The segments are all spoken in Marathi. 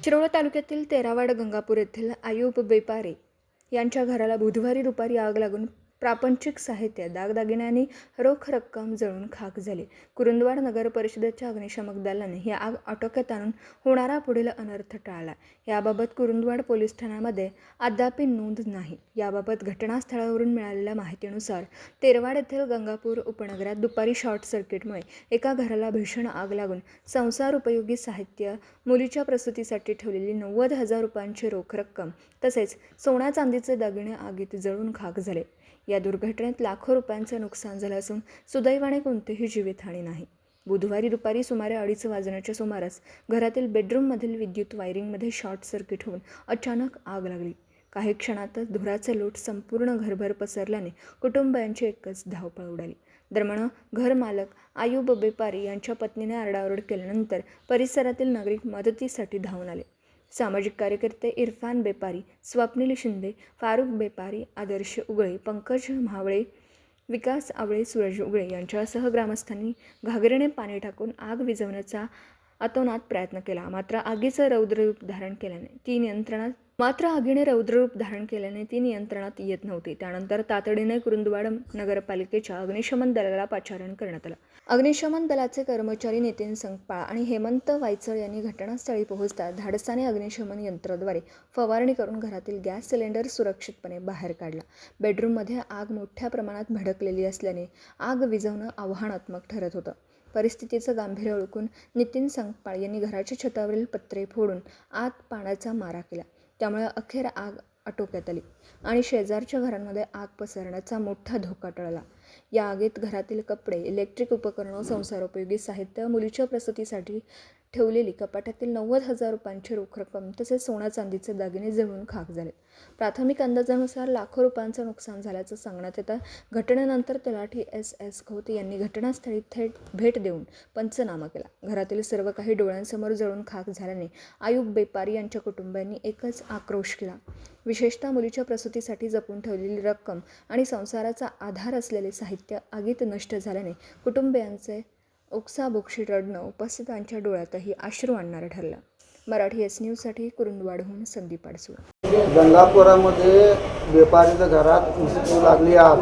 शिरोळ तालुक्यातील तेरावाड गंगापूर येथील आयुब बेपारे यांच्या घराला बुधवारी दुपारी आग लागून प्रापंचिक साहित्य, दागदागिने आणि रोख रक्कम जळून खाक झाली. कुरुंदवाड नगर परिषदेच्या अग्निशमक दलाने ही आग आटोक्यात आणून होणारा पुढील अनर्थ टाळला. याबाबत कुरुंदवाड पोलीस ठाण्यामध्ये अद्याप नोंद नाही. याबाबत घटनास्थळावरून मिळालेल्या माहितीनुसार तेरवाड येथील गंगापूर उपनगरात दुपारी शॉर्ट सर्किटमुळे एका घराला भीषण आग लागून संसार उपयोगी साहित्य, मुलीच्या प्रसूतीसाठी ठेवलेली 90,000 रुपयांची रोख रक्कम तसेच सोन्या चांदीचे दागिने आगीत जळून खाक झाले. या दुर्घटनेत लाखो रुपयांचे नुकसान झाले असून सुदैवाने कोणतीही जीवितहानी नाही. बुधवारी दुपारी सुमारे 2:30 वाजण्याच्या सुमारास घरातील बेडरूममधील विद्युत वायरिंगमध्ये शॉर्ट सर्किट होऊन अचानक आग लागली. काही क्षणातच धुराचे लोट संपूर्ण घरभर पसरल्याने कुटुंबियांची एकच धावपळ उडाली. दरम्यान घर मालक आयुब बेपारी यांच्या पत्नीने आरडाओरड केल्यानंतर परिसरातील नागरिक मदतीसाठी धावून आले. सामाजिक कार्यकर्ते इरफान बेपारी, स्वप्नील शिंदे, फारुख बेपारी, आदर्श उगळे, पंकज म्हावळे, विकास आवळे, सूरज उगळे यांच्यासह ग्रामस्थांनी घागरीने पाणी टाकून आग विझवण्याचा अतोनात प्रयत्न केला. मात्र आगीने रौद्ररूप धारण केल्याने ती नियंत्रणात येत नव्हती. त्यानंतर तातडीने कुरुंदवाड नगरपालिकेच्या अग्निशमन दलाला पाचारण करण्यात आलं. अग्निशमन दलाचे कर्मचारी नितीन संकपाळ आणि हेमंत वायचळ यांनी घटनास्थळी पोहोचताच धाडसाने अग्निशमन यंत्राद्वारे फवारणी करून घरातील गॅस सिलेंडर सुरक्षितपणे बाहेर काढला. बेडरूममध्ये आग मोठ्या प्रमाणात भडकलेली असल्याने आग विझवणं आव्हानात्मक ठरत होतं. परिस्थितीचं गांभीर्य ओळखून नितीन संकपाळ यांनी घराच्या छतावरील पत्रे फोडून आत पाण्याचा मारा केला. त्यामुळे अखेर आग आटोक्यात आली आणि शेजारच्या घरांमध्ये आग पसरण्याचा मोठा धोका टळला. या आगीत घरातील कपडे, इलेक्ट्रिक उपकरणं, संसारोपयोगी साहित्य, मुलीच्या प्रसूतीसाठी ठेवलेली कपाटातील 90,000 रुपयांची रोख रक्कम तसेच सोन्या चांदीचे दागिने जळून खाक झाले. प्राथमिक अंदाजानुसार लाखो रुपयांचं नुकसान झाल्याचं सांगण्यात येतं. घटनेनंतर तलाठी S.S. खोत यांनी घटनास्थळी थेट भेट देऊन पंचनामा केला. घरातील सर्व काही डोळ्यांसमोर जळून खाक झाल्याने आयुब बेपारी यांच्या कुटुंबियांनी एकच आक्रोश केला. विशेषतः मुलीच्या प्रसूतीसाठी जपून ठेवलेली रक्कम आणि संसाराचा आधार असलेले साहित्य आगीत नष्ट झाल्याने कुटुंबियांचे ओक्साबोक्शी रडणं उपस्थितांच्या डोळ्यातही अश्रू आणणारं ठरलं. मराठी S न्यूजसाठी कुरुंदवाडहून संदीप आडसू. गंगापुरामध्ये बेपारीच्या घरात लागली आग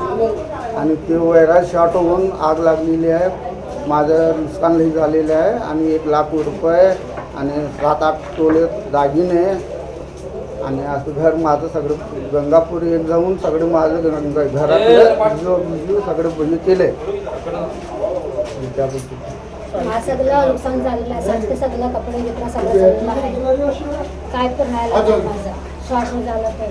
आणि ते वायर शॉर्ट होऊन आग लागलेली आहे. माझं नुकसान लई झालेलं आहे आणि 1 लाख रुपये आणि 7-8 तोळे दागिने आणि असं घर माझं सगळं गंगापूर एक जाऊन सगळं माझं घरातलं सगळं बंद केले. सगळं नुकसान झालेलं आहे. सगळं कपडे घेतला सगळं काय करणार माझं श्वास झालं तर